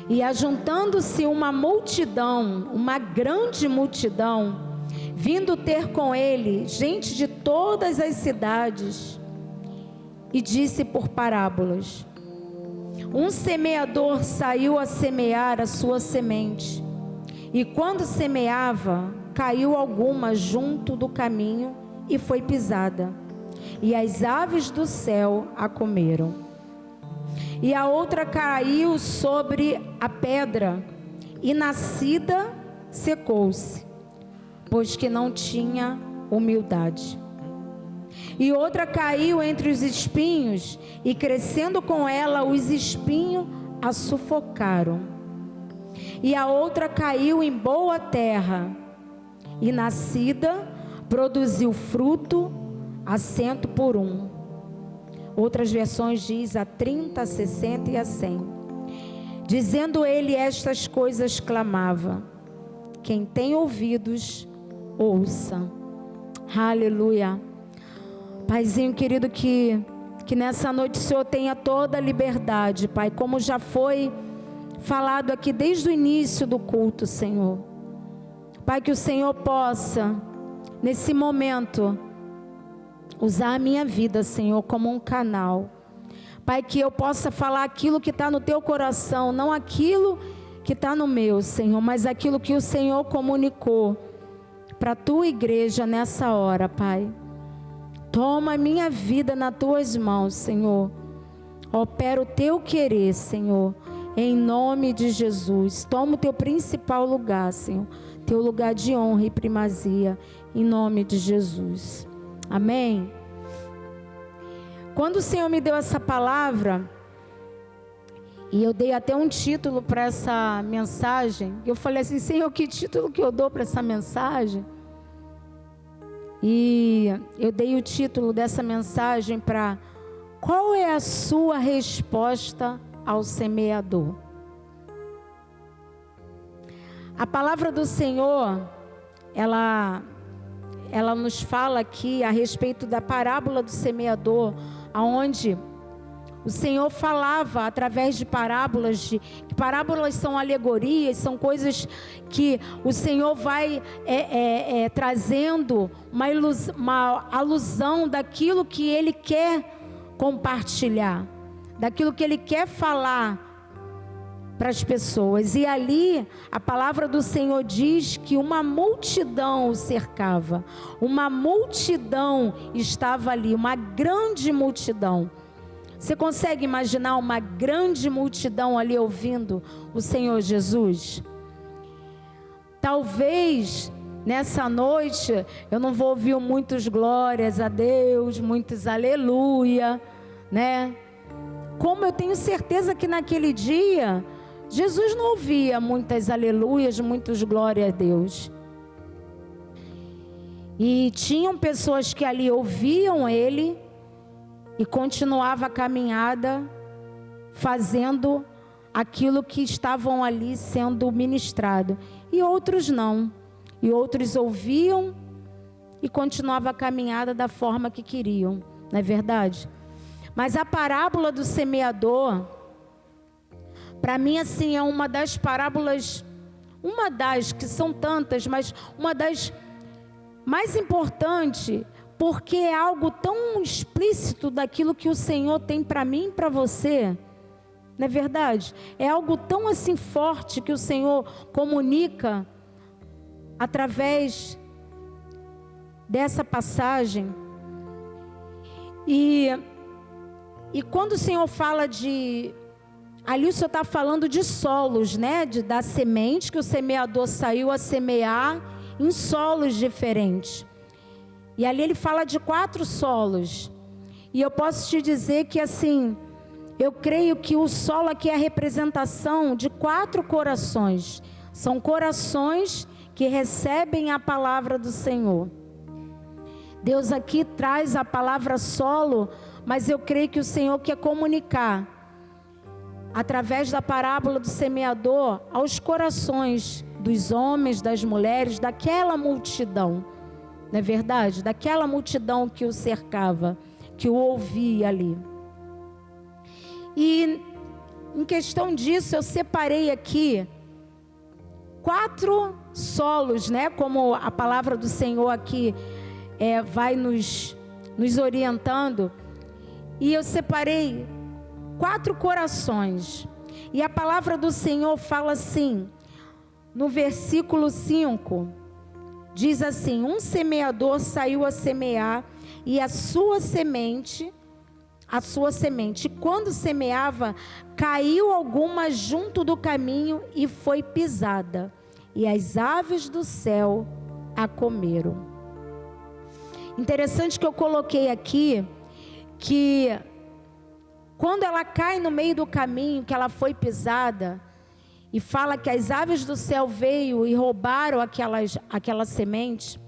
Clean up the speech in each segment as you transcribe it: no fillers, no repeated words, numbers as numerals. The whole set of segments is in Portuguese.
E ajuntando-se uma multidão, uma grande multidão, vindo ter com ele gente de todas as cidades, e disse por parábolas: um semeador saiu a semear a sua semente, e quando semeava, caiu alguma junto do caminho e foi pisada, e as aves do céu a comeram. E a outra caiu sobre a pedra, e nascida secou-se, pois que não tinha humildade. E outra caiu entre os espinhos, e crescendo com ela, os espinhos a sufocaram. E a outra caiu em boa terra, e nascida produziu fruto a 100 por 1. Outras versões diz a 30, a 60 e a 100. Dizendo ele estas coisas, clamava: quem tem ouvidos, ouça. Aleluia. Paizinho querido, que nessa noite o Senhor tenha toda a liberdade, Pai, como já foi falado aqui desde o início do culto, Senhor. Pai, que o Senhor possa, nesse momento, usar a minha vida, Senhor, como um canal. Pai, que eu possa falar aquilo que está no teu coração, não aquilo que está no meu, Senhor, mas aquilo que o Senhor comunicou para a tua igreja nessa hora, Pai. Toma a minha vida nas tuas mãos, Senhor. Opera o teu querer, Senhor, em nome de Jesus. Toma o teu principal lugar, Senhor, teu lugar de honra e primazia, em nome de Jesus. Amém? Quando o Senhor me deu essa palavra, e eu dei até um título para essa mensagem, eu falei assim: Senhor, que título que eu dou para essa mensagem? E eu dei o título dessa mensagem para: qual é a sua resposta ao semeador? A palavra do Senhor, ela nos fala aqui a respeito da parábola do semeador, aonde o Senhor falava através de parábolas, parábolas são alegorias, são coisas que o Senhor vai trazendo uma alusão daquilo que Ele quer compartilhar, daquilo que Ele quer falar para as pessoas. E ali a palavra do Senhor diz que uma multidão o cercava, uma multidão estava ali, uma grande multidão. Você consegue imaginar uma grande multidão ali ouvindo o Senhor Jesus? Talvez nessa noite eu não vou ouvir muitos glórias a Deus, muitos aleluia, né? Como eu tenho certeza que naquele dia Jesus não ouvia muitas aleluias, muitos glórias a Deus. E tinham pessoas que ali ouviam Ele e continuava a caminhada, fazendo aquilo que estavam ali sendo ministrado. E outros não. E outros ouviam e continuava a caminhada da forma que queriam. Não é verdade? Mas a parábola do semeador, para mim assim, é uma das parábolas, uma das que são tantas, mas uma das mais importantes, porque é algo tão explícito daquilo que o Senhor tem para mim e para você. Não é verdade? É algo tão assim forte que o Senhor comunica através dessa passagem. E quando o Senhor fala de... Ali o Senhor está falando de solos, né? Da semente, que o semeador saiu a semear em solos diferentes. E ali ele fala de 4 solos. E eu posso te dizer que assim, eu creio que o solo aqui é a representação de 4 corações. São corações que recebem a palavra do Senhor. Deus aqui traz a palavra solo, mas eu creio que o Senhor quer comunicar, através da parábola do semeador, aos corações dos homens, das mulheres, daquela multidão. Não é verdade? Daquela multidão que o cercava, que o ouvia ali. E em questão disso, eu separei aqui 4 solos, né? Como a palavra do Senhor aqui vai nos orientando. E eu separei 4 corações. E a palavra do Senhor fala assim, no versículo 5, diz assim: um semeador saiu a semear, e a sua semente, quando semeava, caiu alguma junto do caminho e foi pisada, e as aves do céu a comeram. Interessante que eu coloquei aqui, que quando ela cai no meio do caminho, que ela foi pisada, e fala que as aves do céu veio e roubaram aquela semente,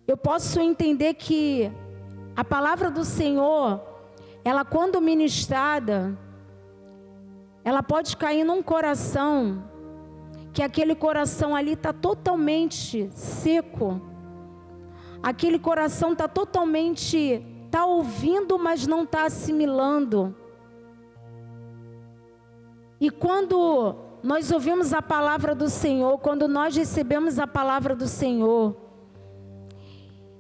eu posso entender que a palavra do Senhor, ela quando ministrada, ela pode cair num coração, que aquele coração ali está totalmente seco, aquele coração está totalmente, está ouvindo, mas não está assimilando. E quando nós ouvimos a palavra do Senhor, quando nós recebemos a palavra do Senhor,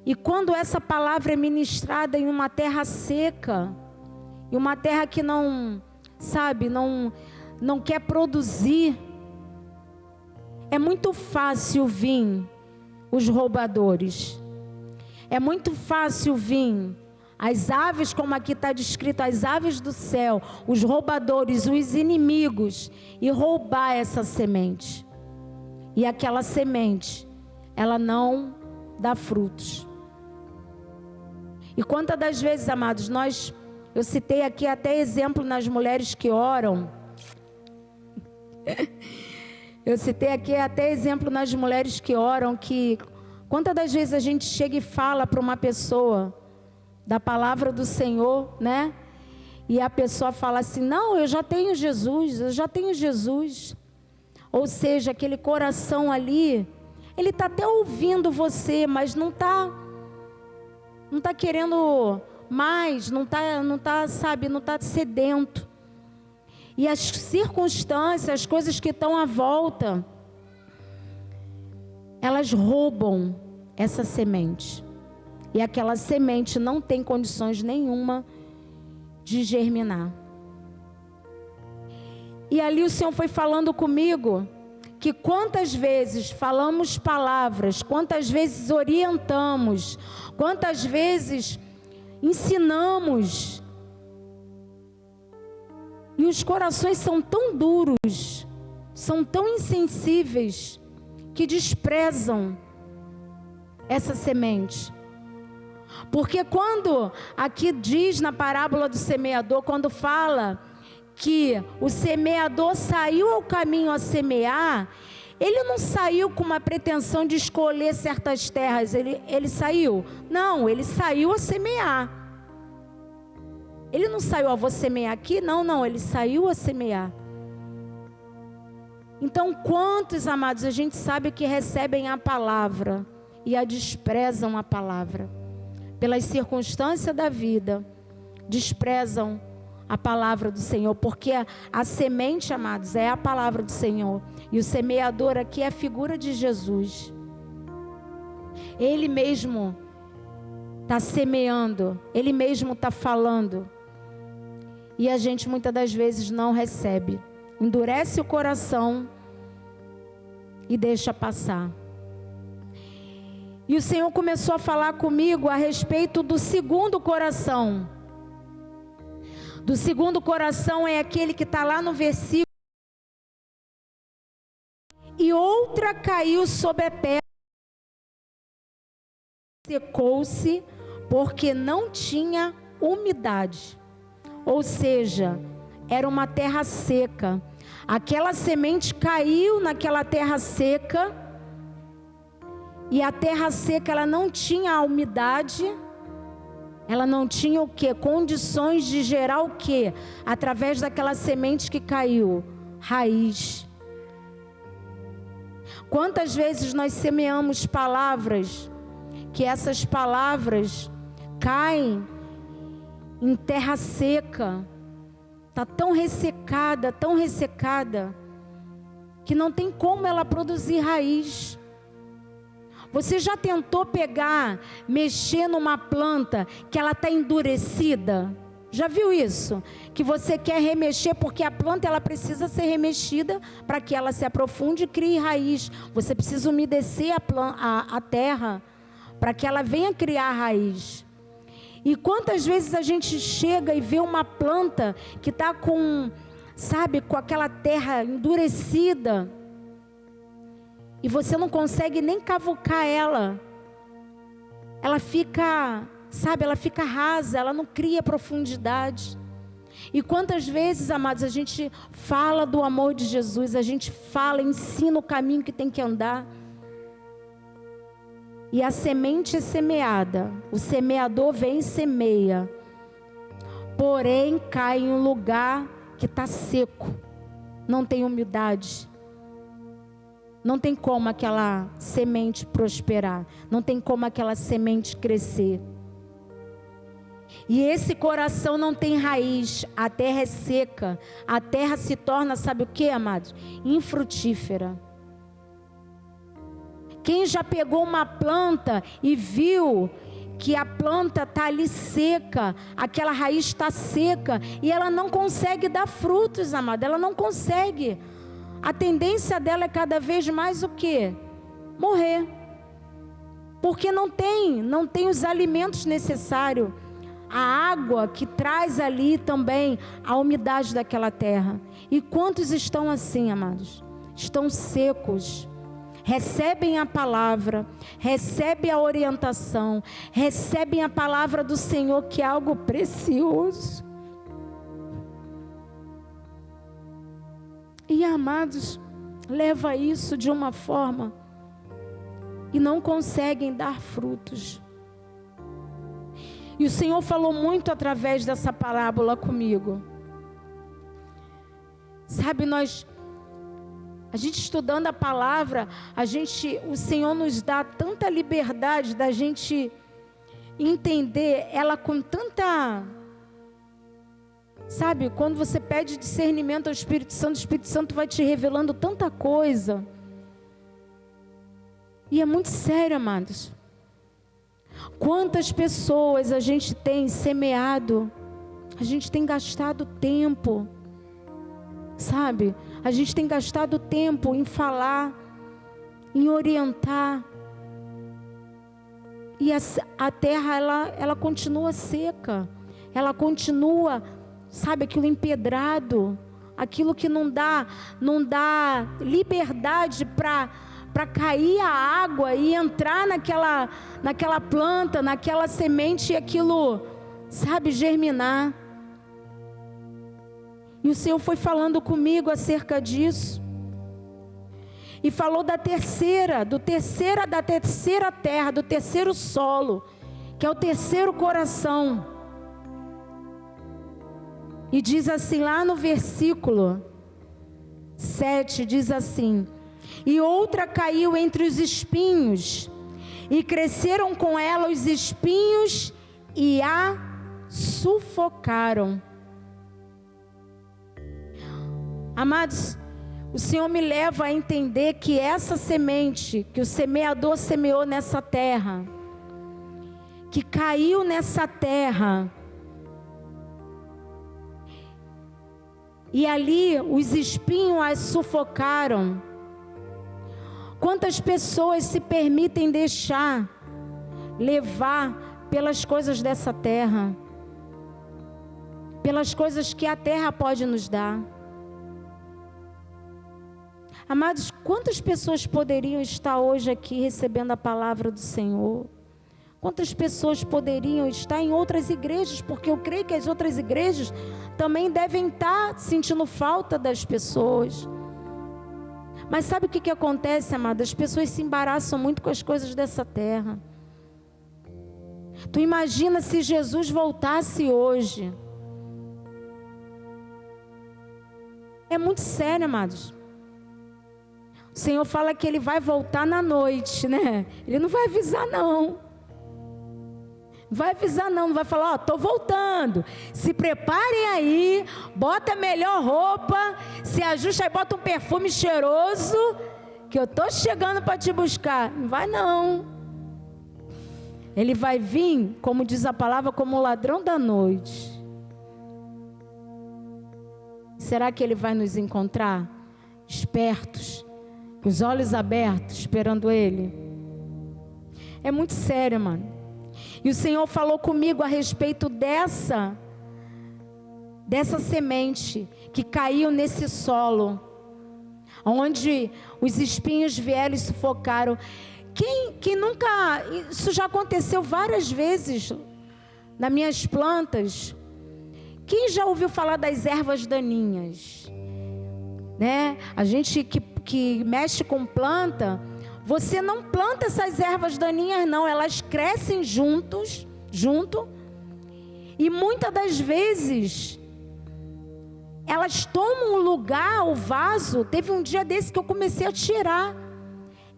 e quando essa palavra é ministrada em uma terra seca, em uma terra que não quer produzir, é muito fácil vir os roubadores, é muito fácil vir as aves, como aqui está descrito, as aves do céu, os roubadores, os inimigos, e roubar essa semente. E aquela semente, ela não dá frutos. E quantas das vezes, amados, eu citei aqui até exemplo nas mulheres que oram. Eu citei aqui até exemplo nas mulheres que oram, que quantas das vezes a gente chega e fala para uma pessoa da palavra do Senhor, né? E a pessoa fala assim: não, eu já tenho Jesus. Ou seja, aquele coração ali, ele está até ouvindo você, mas não está querendo mais, não está sedento. E as circunstâncias, as coisas que estão à volta, elas roubam essa semente. E aquela semente não tem condições nenhuma de germinar. E ali o Senhor foi falando comigo, que quantas vezes falamos palavras, quantas vezes orientamos, quantas vezes ensinamos, e os corações são tão duros, são tão insensíveis, que desprezam essa semente. Porque quando aqui diz na parábola do semeador, quando fala que o semeador saiu ao caminho a semear, ele não saiu com uma pretensão de escolher certas terras, ele saiu? Não, ele saiu a semear. Ele não saiu, vou semear aqui? Não, ele saiu a semear. Então, quantos, amados, a gente sabe que recebem a palavra e a desprezam a palavra? Pelas circunstâncias da vida, desprezam a palavra do Senhor, porque a semente, amados, é a palavra do Senhor, e o semeador aqui é a figura de Jesus. Ele mesmo está semeando, Ele mesmo está falando, e a gente muitas das vezes não recebe, endurece o coração e deixa passar. E o Senhor começou a falar comigo a respeito do segundo coração. Do segundo coração é aquele que está lá no versículo. E outra caiu sobre a pedra, secou-se, porque não tinha umidade. Ou seja, era uma terra seca. Aquela semente caiu naquela terra seca. E a terra seca, ela não tinha a umidade, ela não tinha o quê? Condições de gerar o quê? Através daquela semente que caiu, raiz. Quantas vezes nós semeamos palavras, que essas palavras caem em terra seca, está tão ressecada, que não tem como ela produzir raiz. Você já tentou mexer numa planta que ela está endurecida? Já viu isso? Que você quer remexer porque a planta ela precisa ser remexida para que ela se aprofunde e crie raiz. Você precisa umedecer a terra para que ela venha criar raiz. E quantas vezes a gente chega e vê uma planta que está com aquela terra endurecida e você não consegue nem cavucar ela. Ela fica rasa, ela não cria profundidade. E quantas vezes, amados, a gente fala do amor de Jesus, a gente ensina o caminho que tem que andar. E a semente é semeada, o semeador vem e semeia, porém cai em um lugar que está seco, não tem umidade. Não tem como aquela semente prosperar, não tem como aquela semente crescer. E esse coração não tem raiz, a terra é seca, a terra se torna, sabe o que, amados? Infrutífera. Quem já pegou uma planta e viu que a planta está ali seca, aquela raiz está seca, e ela não consegue dar frutos, amado, ela não consegue. A tendência dela é cada vez mais o quê? Morrer. Porque não tem os alimentos necessários. A água que traz ali também a umidade daquela terra. E quantos estão assim, amados? Estão secos. Recebem a palavra, recebem a orientação, recebem a palavra do Senhor, que é algo precioso. E, amados, leva isso de uma forma e não conseguem dar frutos. E o Senhor falou muito através dessa parábola comigo. Sabe, a gente estudando a palavra, o Senhor nos dá tanta liberdade da gente entender ela com tanta... Sabe, quando você pede discernimento ao Espírito Santo, o Espírito Santo vai te revelando tanta coisa. E é muito sério, amados. Quantas pessoas a gente tem semeado, a gente tem gastado tempo, sabe? A gente tem gastado tempo em falar, em orientar. E a terra, ela continua seca. Ela continua, sabe, aquilo empedrado. Aquilo que não dá liberdade para cair a água e entrar naquela planta, naquela semente e aquilo, sabe, germinar. E o Senhor foi falando comigo acerca disso. E falou da terceira terra, do terceiro solo, que é o terceiro coração. E diz assim lá no versículo 7, diz assim: e outra caiu entre os espinhos, e cresceram com ela os espinhos e a sufocaram. Amados, o Senhor me leva a entender que essa semente que o semeador semeou nessa terra, que caiu nessa terra, e ali os espinhos as sufocaram. Quantas pessoas se permitem deixar levar pelas coisas dessa terra, pelas coisas que a terra pode nos dar? Amados, quantas pessoas poderiam estar hoje aqui recebendo a palavra do Senhor? Quantas pessoas poderiam estar em outras igrejas? Porque eu creio que as outras igrejas também devem estar sentindo falta das pessoas. Mas sabe o que acontece, amado? As pessoas se embaraçam muito com as coisas dessa terra. Tu imagina se Jesus voltasse hoje. É muito sério, amados. O Senhor fala que Ele vai voltar na noite, né? Ele não vai avisar, não. Não vai avisar não, não vai falar, estou voltando. Se preparem aí, bota a melhor roupa, se ajusta aí, bota um perfume cheiroso, que eu estou chegando para te buscar. Não vai não. Ele vai vir, como diz a palavra, como o ladrão da noite. Será que ele vai nos encontrar espertos, com os olhos abertos, esperando ele? É muito sério, mano. E o Senhor falou comigo a respeito dessa semente que caiu nesse solo, onde os espinhos vieram e sufocaram. Quem nunca, isso já aconteceu várias vezes nas minhas plantas. Quem já ouviu falar das ervas daninhas? Né? A gente que mexe com planta, você não planta essas ervas daninhas não, elas crescem junto, e muitas das vezes elas tomam o lugar, o vaso. Teve um dia desse que eu comecei a tirar.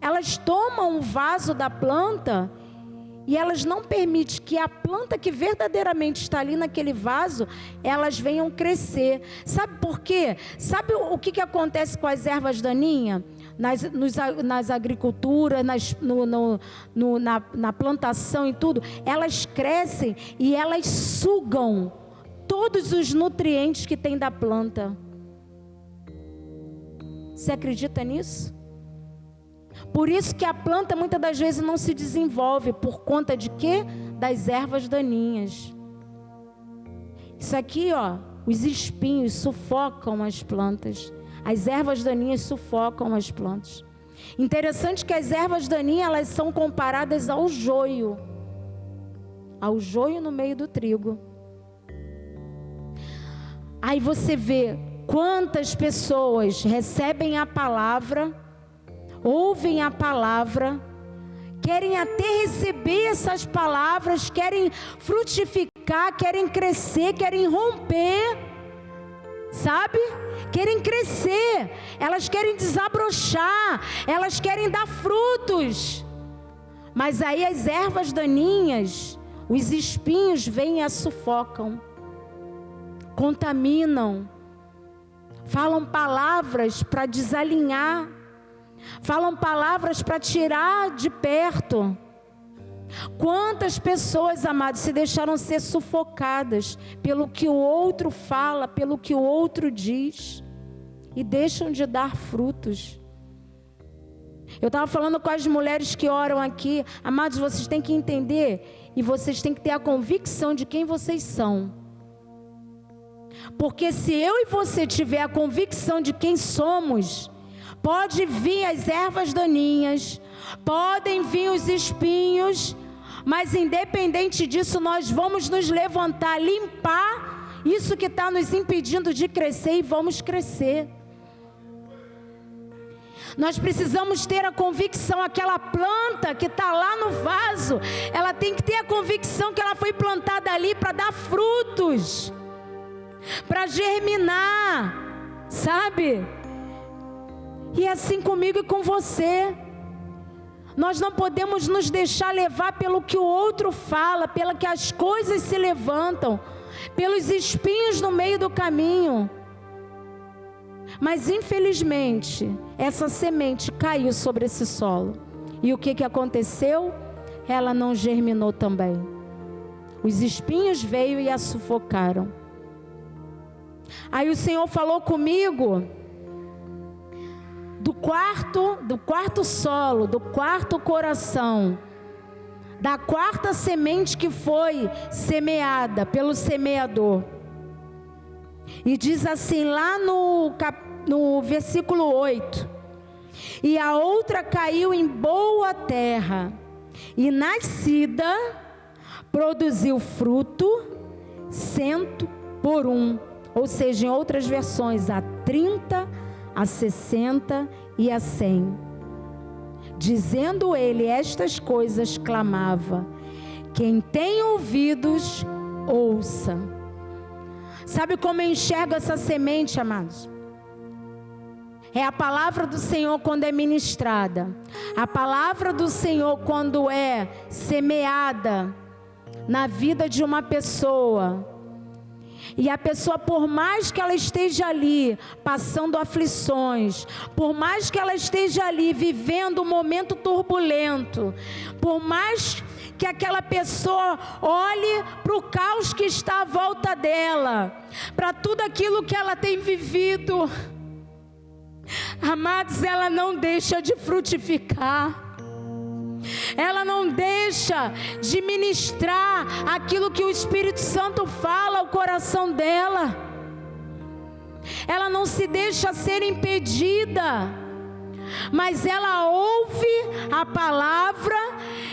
Elas tomam o vaso da planta e elas não permitem que a planta que verdadeiramente está ali naquele vaso, elas venham crescer. Sabe por quê? Sabe o que acontece com as ervas daninhas? Nas agriculturas, na plantação e tudo, elas crescem e elas sugam todos os nutrientes que tem da planta. Você acredita nisso? Por isso que a planta muitas das vezes não se desenvolve. Por conta de quê? Das ervas daninhas. Isso aqui, ó, os espinhos sufocam as plantas. As ervas daninhas sufocam as plantas. Interessante que as ervas daninhas, elas são comparadas ao joio. Ao joio no meio do trigo. Aí você vê quantas pessoas recebem a palavra, ouvem a palavra, querem até receber essas palavras, querem frutificar, querem crescer, querem romper, sabe? Querem crescer, elas querem desabrochar, elas querem dar frutos. Mas aí as ervas daninhas, os espinhos vêm e a sufocam, contaminam, falam palavras para desalinhar, falam palavras para tirar de perto. Quantas pessoas, amados, se deixaram ser sufocadas pelo que o outro fala, pelo que o outro diz, e deixam de dar frutos. Eu estava falando com as mulheres que oram aqui, amados, vocês têm que entender e vocês têm que ter a convicção de quem vocês são. Porque se eu e você tiver a convicção de quem somos, pode vir as ervas daninhas, podem vir os espinhos, mas independente disso, nós vamos nos levantar, limpar isso que está nos impedindo de crescer e vamos crescer. Nós precisamos ter a convicção, aquela planta que está lá no vaso, ela tem que ter a convicção que ela foi plantada ali para dar frutos, para germinar, sabe? E é assim comigo e com você. Nós não podemos nos deixar levar pelo que o outro fala, pelo que as coisas se levantam, pelos espinhos no meio do caminho. Mas infelizmente, essa semente caiu sobre esse solo. E o que aconteceu? Ela não germinou também. Os espinhos veio e a sufocaram. Aí o Senhor falou comigo do quarto solo, do quarto coração, da quarta semente que foi semeada pelo semeador. E diz assim lá no versículo 8: e a outra caiu em boa terra, e nascida, produziu fruto 100 por 1. Ou seja, em outras versões, a 30, a 60 e a 100. Dizendo ele estas coisas, clamava: quem tem ouvidos, ouça. Sabe como eu enxergo essa semente, amados? É a palavra do Senhor quando é ministrada, a palavra do Senhor quando é semeada, na vida de uma pessoa, e a pessoa, por mais que ela esteja ali passando aflições, por mais que ela esteja ali vivendo um momento turbulento, por mais que aquela pessoa olhe para o caos que está à volta dela, para tudo aquilo que ela tem vivido, amados, ela não deixa de frutificar. Ela não deixa de ministrar aquilo que o Espírito Santo fala ao coração dela. Ela não se deixa ser impedida, mas ela ouve a palavra,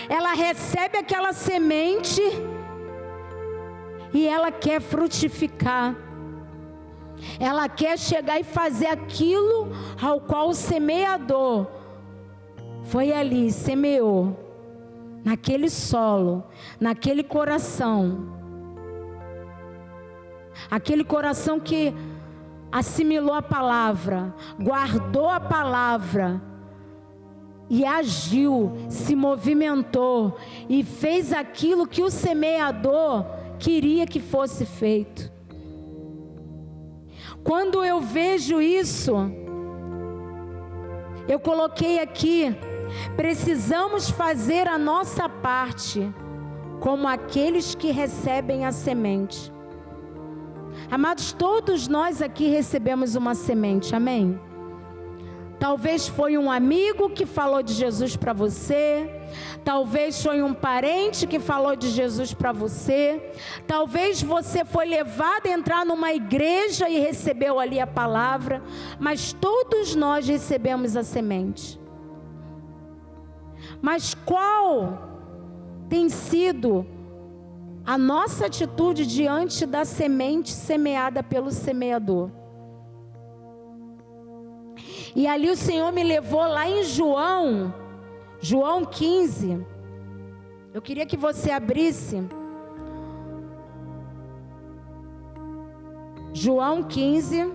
ela recebe aquela semente e ela quer frutificar. Ela quer chegar e fazer aquilo ao qual o semeador foi ali, semeou, naquele solo, naquele coração. Aquele coração que assimilou a palavra, guardou a palavra e agiu, se movimentou e fez aquilo que o semeador queria que fosse feito. Quando eu vejo isso, eu coloquei aqui: precisamos fazer a nossa parte, como aqueles que recebem a semente. Amados, todos nós aqui recebemos uma semente, amém? Talvez foi um amigo que falou de Jesus para você, talvez foi um parente que falou de Jesus para você, talvez você foi levado a entrar numa igreja e recebeu ali a palavra, mas todos nós recebemos a semente. Mas qual tem sido a nossa atitude diante da semente semeada pelo semeador? E ali o Senhor me levou lá em João 15. Eu queria que você abrisse João 15.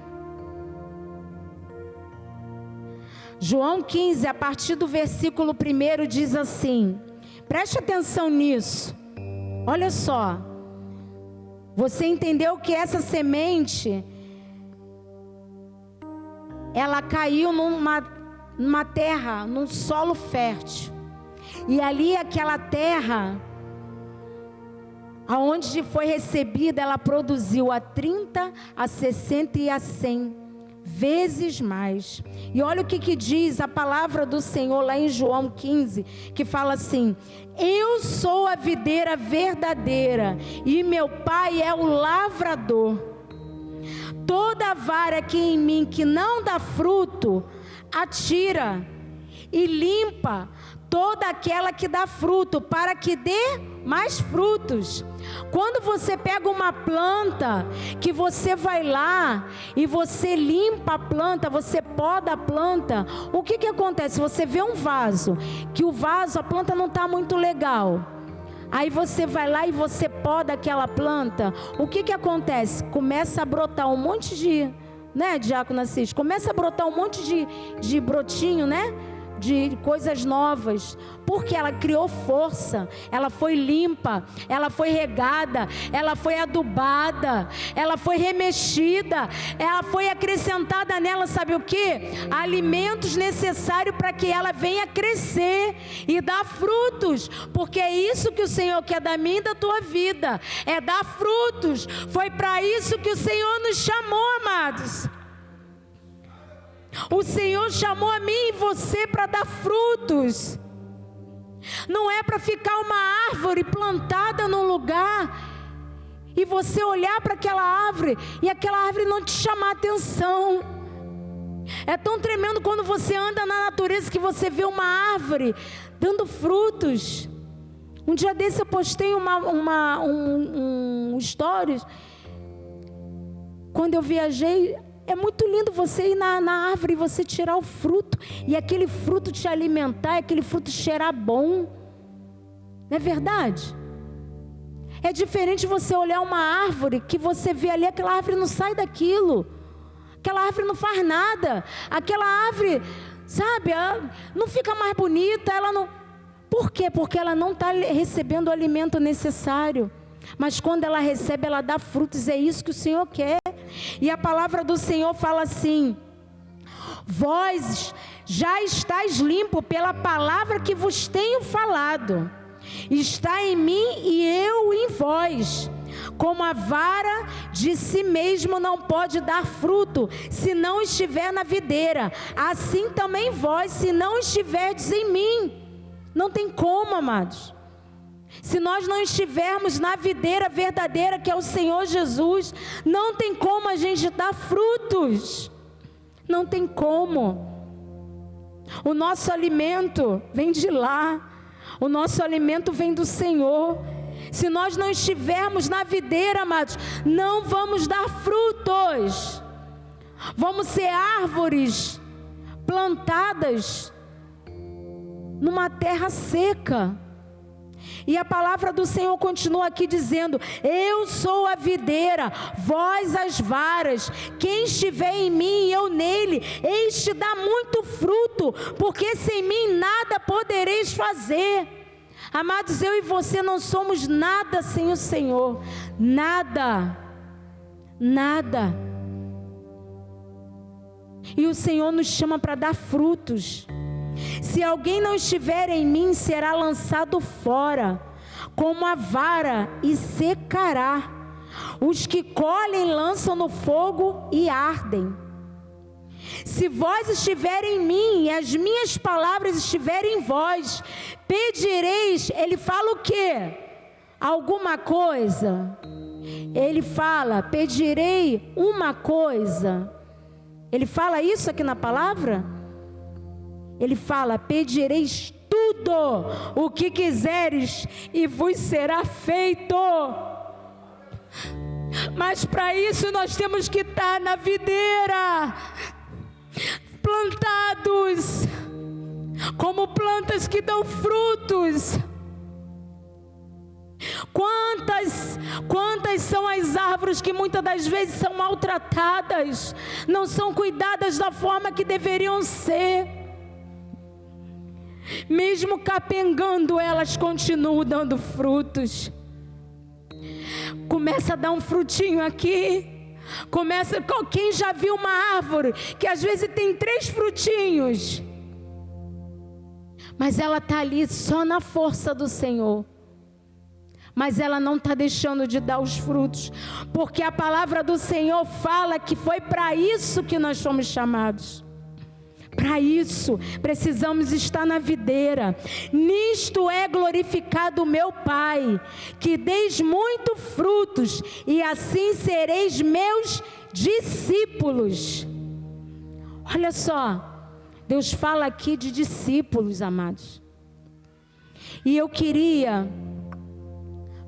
João 15, a partir do versículo 1, diz assim, preste atenção nisso, olha só, você entendeu que essa semente, ela caiu numa terra, num solo fértil, e ali aquela terra, aonde foi recebida, ela produziu a 30, a 60 e a 100 vezes mais. E olha o que diz a palavra do Senhor lá em João 15, que fala assim: eu sou a videira verdadeira e meu pai é o lavrador. Toda vara que em mim que não dá fruto, atira e limpa toda aquela que dá fruto, para que dê mais frutos. Quando você pega uma planta, que você vai lá e você limpa a planta, você poda a planta, o que acontece? Você vê um vaso, que o vaso, a planta não está muito legal. Aí você vai lá e você poda aquela planta, o que acontece? Começa a brotar um monte de, Diácono Assis? Começa a brotar um monte de brotinho, de coisas novas, porque ela criou força, ela foi limpa, ela foi regada, ela foi adubada, ela foi remexida, ela foi acrescentada nela, sabe o que? Alimentos necessários para que ela venha crescer e dar frutos, porque é isso que o Senhor quer da minha e da tua vida, é dar frutos. Foi para isso que o Senhor nos chamou, amados. O Senhor chamou a mim e você para dar frutos. Não é para ficar uma árvore plantada num lugar e você olhar para aquela árvore e aquela árvore não te chamar atenção. É tão tremendo quando você anda na natureza que você vê uma árvore dando frutos. Um dia desse eu postei um stories. Quando eu viajei, é muito lindo você ir na árvore e você tirar o fruto, e aquele fruto te alimentar, aquele fruto cheirar bom. Não é verdade? É diferente você olhar uma árvore que você vê ali, aquela árvore não sai daquilo, aquela árvore não faz nada, aquela árvore, sabe, não fica mais bonita, ela não... Por quê? Porque ela não está recebendo o alimento necessário. Mas quando ela recebe, ela dá frutos. É isso que o Senhor quer. E a palavra do Senhor fala assim: vós já estáis limpo pela palavra que vos tenho falado. Está em mim e eu em vós. Como a vara de si mesmo não pode dar fruto se não estiver na videira, assim também vós, se não estiverdes em mim. Não tem como, amados. Se nós não estivermos na videira verdadeira, que é o Senhor Jesus, não tem como a gente dar frutos. Não tem como. O nosso alimento vem de lá. O nosso alimento vem do Senhor. Se nós não estivermos na videira, amados, não vamos dar frutos. Vamos ser árvores plantadas numa terra seca. E a palavra do Senhor continua aqui dizendo: eu sou a videira, vós as varas. Quem estiver em mim e eu nele, este dá muito fruto, porque sem mim nada podereis fazer. Amados, eu e você não somos nada sem o Senhor. Nada. Nada. E o Senhor nos chama para dar frutos. Se alguém não estiver em mim, será lançado fora, como a vara, e secará. Os que colhem lançam no fogo e ardem. Se vós estiverem em mim e as minhas palavras estiverem em vós, pedireis. Ele fala o quê? Alguma coisa. Ele fala: pedirei uma coisa. Ele fala isso aqui na palavra? Ele fala: pedireis tudo o que quiseres e vos será feito. Mas para isso nós temos que estar na videira, plantados como plantas que dão frutos. Quantas são as árvores que muitas das vezes são maltratadas, não são cuidadas da forma que deveriam ser. Mesmo capengando, elas continuam dando frutos. Começa a dar um frutinho aqui. Quem já viu uma árvore que às vezes tem 3 frutinhos, mas ela está ali só na força do Senhor, mas ela não está deixando de dar os frutos, porque a palavra do Senhor fala que foi para isso que nós fomos chamados. Para isso, precisamos estar na videira. Nisto é glorificado o meu Pai, que deis muito frutos, e assim sereis meus discípulos. Olha só, Deus fala aqui de discípulos, amados. E eu queria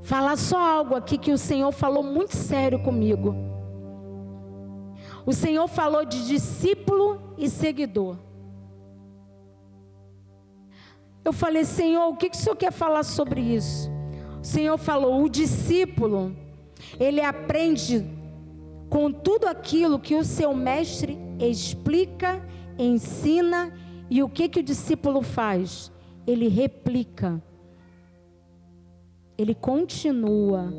falar só algo aqui que o Senhor falou muito sério comigo. O Senhor falou de discípulo e seguidor. Eu falei: Senhor, o que o Senhor quer falar sobre isso? O Senhor falou: o discípulo, ele aprende com tudo aquilo que o seu mestre explica, ensina. E o que o discípulo faz? Ele replica. Ele continua.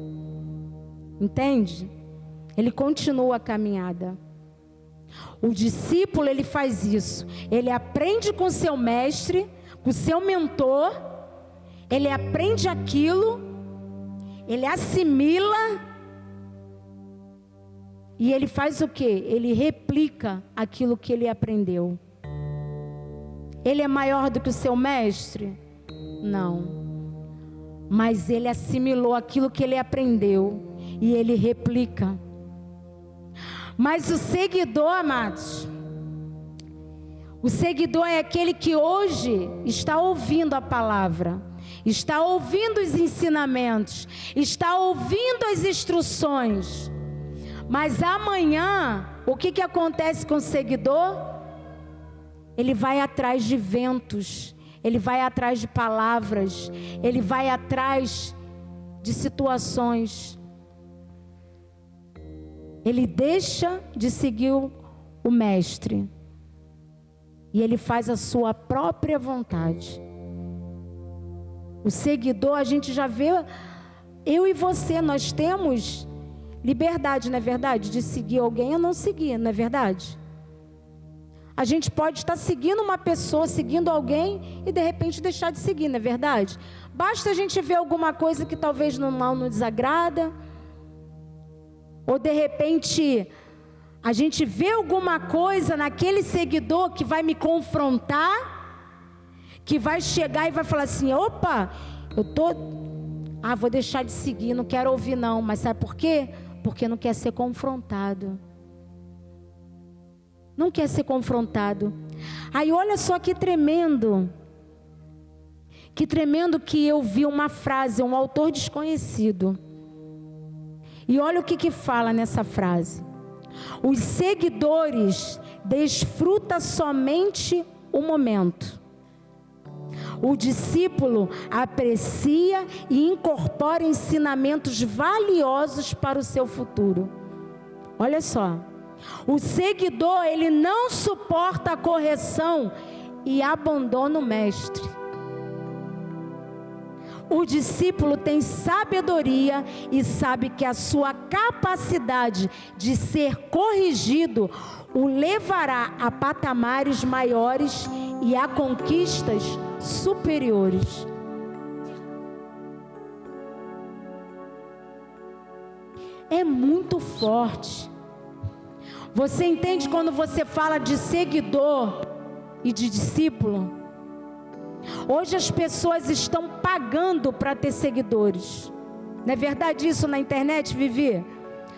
Entende? Ele continua a caminhada. O discípulo, ele faz isso. Ele aprende com seu mestre, com seu mentor. Ele aprende aquilo, ele assimila, e ele faz o quê? Ele replica aquilo que ele aprendeu. Ele é maior do que o seu mestre? Não. Mas ele assimilou aquilo que ele aprendeu e ele replica. Mas o seguidor, amados, o seguidor é aquele que hoje está ouvindo a palavra, está ouvindo os ensinamentos, está ouvindo as instruções. Mas amanhã, o que acontece com o seguidor? Ele vai atrás de ventos, ele vai atrás de palavras, ele vai atrás de situações. Ele deixa de seguir o mestre e ele faz a sua própria vontade. O seguidor, a gente já vê, eu e você, nós temos liberdade, não é verdade? De seguir alguém ou não seguir, não é verdade? A gente pode estar seguindo uma pessoa, seguindo alguém e de repente deixar de seguir, não é verdade? Basta a gente ver alguma coisa que talvez não nos desagrada, ou de repente a gente vê alguma coisa naquele seguidor que vai me confrontar, que vai chegar e vai falar assim, opa, vou deixar de seguir, não quero ouvir não, mas sabe por quê? Porque não quer ser confrontado. Não quer ser confrontado. Aí olha só que tremendo que eu vi uma frase, um autor desconhecido. E olha o que fala nessa frase. Os seguidores desfrutam somente o momento. O discípulo aprecia e incorpora ensinamentos valiosos para o seu futuro. Olha só. O seguidor, ele não suporta a correção e abandona o mestre. O discípulo tem sabedoria e sabe que a sua capacidade de ser corrigido o levará a patamares maiores e a conquistas superiores. É muito forte. Você entende quando você fala de seguidor e de discípulo? Hoje as pessoas estão pagando para ter seguidores. Não é verdade isso na internet, Vivi?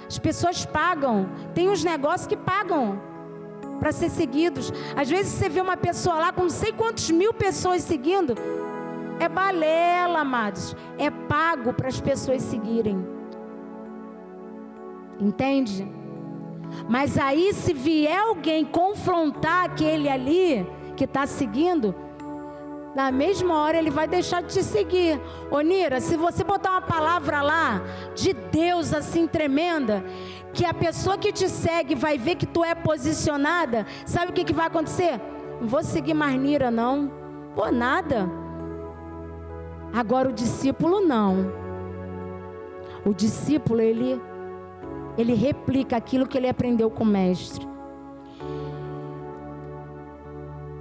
As pessoas pagam. Tem uns negócios que pagam para ser seguidos. Às vezes você vê uma pessoa lá com não sei quantos mil pessoas seguindo. É balela, amados. É pago para as pessoas seguirem. Entende? Mas aí se vier alguém confrontar aquele ali que está seguindo, na mesma hora ele vai deixar de te seguir. Ô Nira, se você botar uma palavra lá de Deus assim tremenda, que a pessoa que te segue vai ver que tu é posicionada, sabe o que vai acontecer? Não vou seguir mais Nira não. Pô, nada. Agora o discípulo não. O discípulo ele replica aquilo que ele aprendeu com o mestre.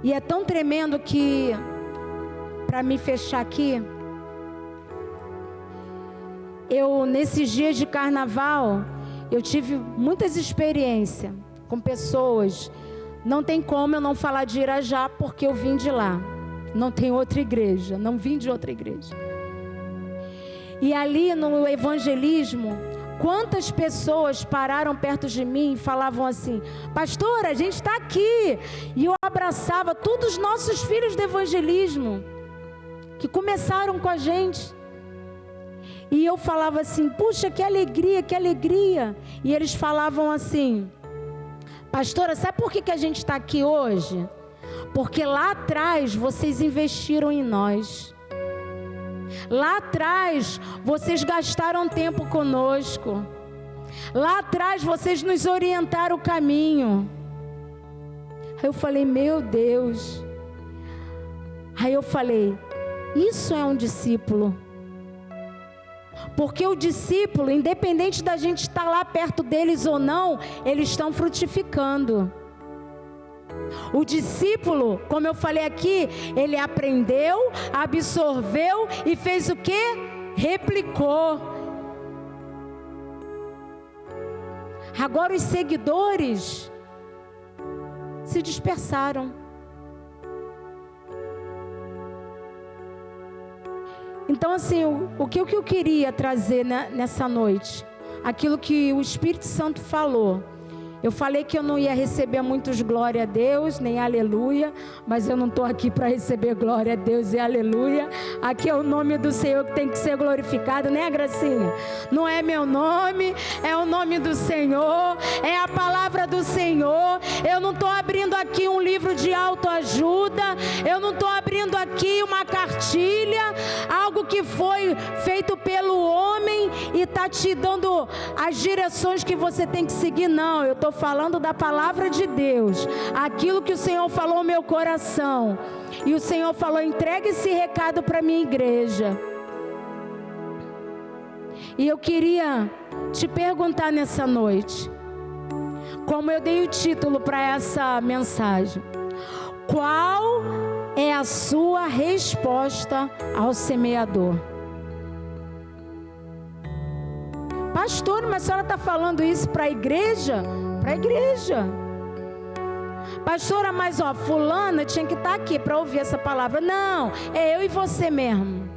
E é tão tremendo que, para me fechar aqui, nesses dias de carnaval, eu tive muitas experiências com pessoas. Não tem como eu não falar de Irajá, porque eu vim de lá. Não tem outra igreja, não vim de outra igreja. E ali no evangelismo, quantas pessoas pararam perto de mim e falavam assim, pastora, a gente está aqui. E eu abraçava todos os nossos filhos de evangelismo, que começaram com a gente. E eu falava assim, puxa, que alegria, que alegria. E eles falavam assim, pastora, sabe por que a gente está aqui hoje? Porque lá atrás vocês investiram em nós. Lá atrás, vocês gastaram tempo conosco. Lá atrás, vocês nos orientaram o caminho. Aí eu falei, meu Deus. Aí eu falei, isso é um discípulo. Porque o discípulo, independente da gente estar lá perto deles ou não, eles estão frutificando. O discípulo, como eu falei aqui, ele aprendeu, absorveu e fez o quê? Replicou. Agora os seguidores se dispersaram. Então assim, o que eu queria trazer nessa noite? Aquilo que o Espírito Santo falou. Eu falei que eu não ia receber muitos glória a Deus, nem aleluia, mas eu não estou aqui para receber glória a Deus e aleluia. Aqui é o nome do Senhor que tem que ser glorificado, né, Gracinha? Não é meu nome, é o nome do Senhor, é a palavra do Senhor. Eu não estou abrindo aqui um livro de autoajuda, eu não estou abrindo aqui uma cartilha, algo que foi feito pelo homem e está te dando as direções que você tem que seguir. Não, eu estou falando da palavra de Deus, aquilo que o Senhor falou no meu coração. E o Senhor falou: entregue esse recado para a minha igreja. E eu queria te perguntar nessa noite, como eu dei o título para essa mensagem: qual é a sua resposta ao semeador? Pastor, mas a senhora está falando isso para a igreja? Para a igreja. Pastora, mas fulana tinha que estar aqui para ouvir essa palavra. Não, é eu e você mesmo.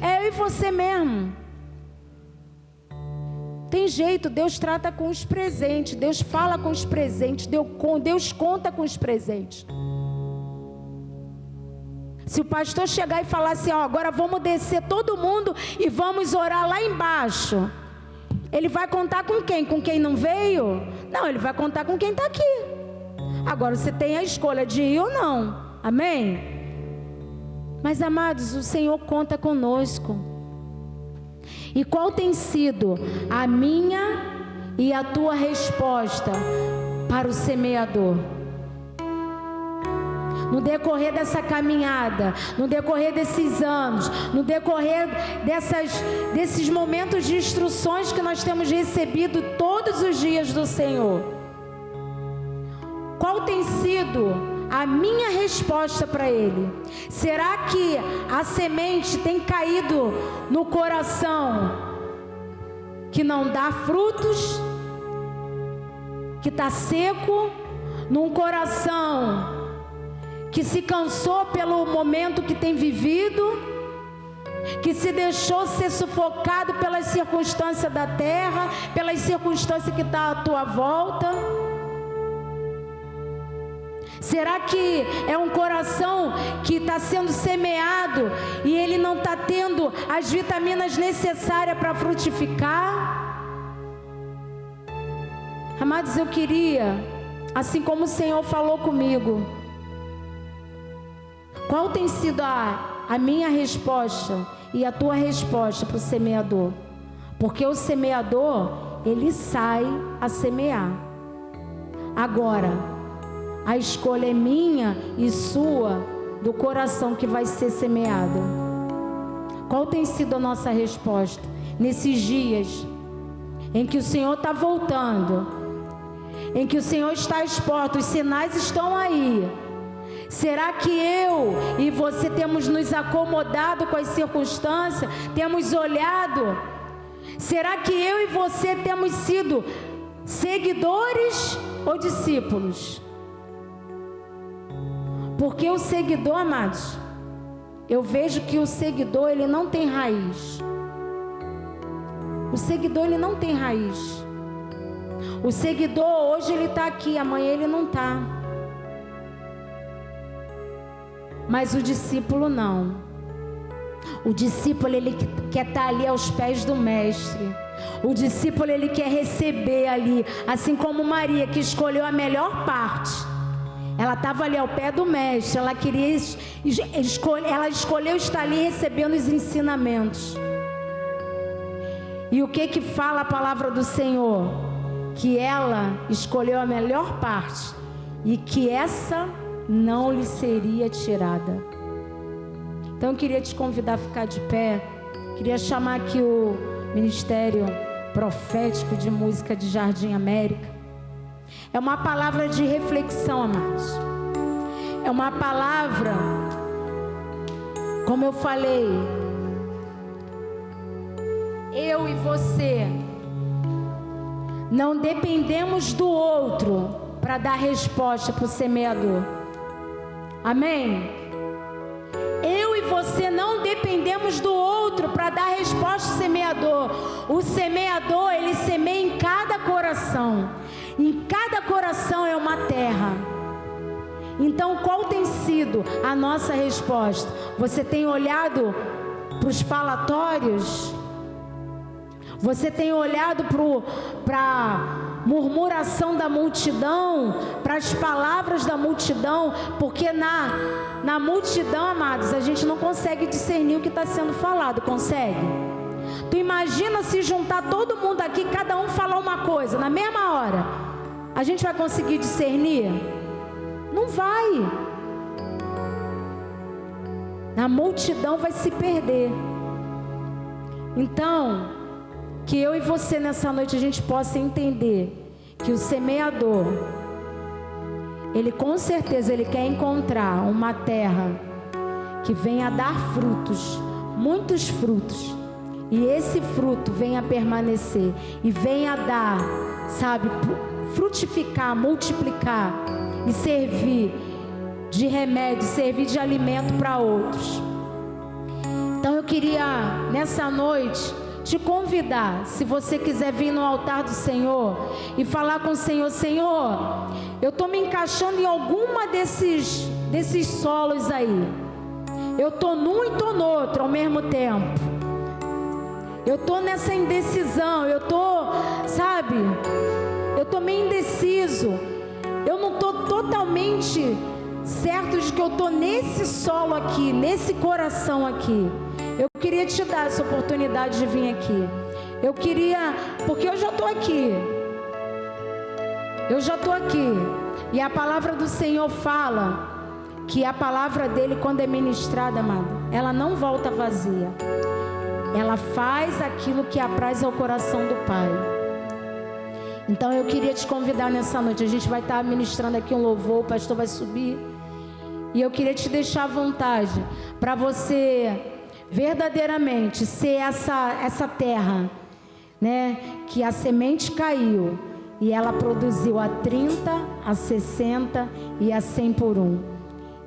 É eu e você mesmo. Tem jeito, Deus trata com os presentes, Deus fala com os presentes, Deus conta com os presentes. Se o pastor chegar e falar assim: agora vamos descer todo mundo e vamos orar lá embaixo, ele vai contar com quem? Com quem não veio? Não, ele vai contar com quem está aqui. Agora você tem a escolha de ir ou não. Amém? Mas, amados, o Senhor conta conosco. E qual tem sido a minha e a tua resposta para o semeador? No decorrer dessa caminhada, no decorrer desses anos, no decorrer desses momentos de instruções que nós temos recebido todos os dias do Senhor, qual tem sido a minha resposta para Ele? Será que a semente tem caído no coração que não dá frutos, que está seco, num coração que se cansou pelo momento que tem vivido, que se deixou ser sufocado pelas circunstâncias da terra, pelas circunstâncias que estão à tua volta? Será que é um coração que está sendo semeado e ele não está tendo as vitaminas necessárias para frutificar? Amados, eu queria, assim como o Senhor falou comigo, qual tem sido a minha resposta e a tua resposta para o semeador? Porque o semeador, ele sai a semear. Agora, a escolha é minha e sua, do coração que vai ser semeado. Qual tem sido a nossa resposta nesses dias em que o Senhor está voltando, em que o Senhor está às portas, os sinais estão aí? Será que eu e você temos nos acomodado com as circunstâncias? Temos olhado? Será que eu e você temos sido seguidores ou discípulos? Porque o seguidor, amados, eu vejo que o seguidor, ele não tem raiz. O seguidor, ele não tem raiz. O seguidor, hoje ele está aqui, amanhã ele não está. Mas o discípulo não. O discípulo, ele quer estar ali aos pés do mestre. O discípulo, ele quer receber ali, assim como Maria, que escolheu a melhor parte. Ela estava ali ao pé do mestre, ela queria ela escolheu estar ali recebendo os ensinamentos. E o que fala a palavra do Senhor? Que ela escolheu a melhor parte e que essa não lhe seria tirada. Então eu queria te convidar a ficar de pé. Queria chamar aqui o Ministério Profético de Música de Jardim América. É uma palavra de reflexão, amados. É uma palavra, como eu falei, eu e você não dependemos do outro para dar resposta para o semeador. Amém? Eu e você não dependemos do outro para dar resposta ao semeador. O semeador, ele semeia em cada coração. Em cada coração é uma terra. Então, qual tem sido a nossa resposta? Você tem olhado para os falatórios? Você tem olhado para a murmuração da multidão, para as palavras da multidão? Porque na multidão, amados, a gente não consegue discernir o que está sendo falado, consegue? Tu imagina se juntar todo mundo aqui, cada um falar uma coisa na mesma hora, a gente vai conseguir discernir? Não vai. A multidão vai se perder. Então, que eu e você nessa noite a gente possa entender que o semeador, ele com certeza ele quer encontrar uma terra que venha dar frutos, muitos frutos, e esse fruto venha permanecer e venha dar, sabe, frutificar, multiplicar e servir de remédio, servir de alimento para outros. Então eu queria nessa noite te convidar, se você quiser vir no altar do Senhor e falar com o Senhor: Senhor, eu estou me encaixando em alguma desses solos aí. Eu estou num e estou no outro ao mesmo tempo. Eu estou nessa indecisão, eu estou, sabe, eu estou meio indeciso. Eu não estou totalmente certo de que eu estou nesse solo aqui, nesse coração aqui. Eu queria te dar essa oportunidade de vir aqui. Eu queria, porque eu já estou aqui. Eu já estou aqui. E a palavra do Senhor fala que a palavra dele, quando é ministrada, amada, ela não volta vazia. Ela faz aquilo que apraz ao coração do Pai. Então eu queria te convidar nessa noite. A gente vai estar ministrando aqui um louvor, o pastor vai subir. E eu queria te deixar à vontade para você verdadeiramente ser essa terra, né? Que a semente caiu e ela produziu a 30, a 60 e a 100 por 1.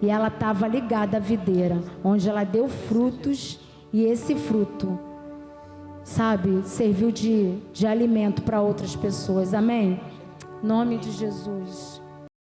E ela estava ligada à videira, onde ela deu frutos, e esse fruto, sabe, serviu de alimento para outras pessoas. Amém? Em nome de Jesus.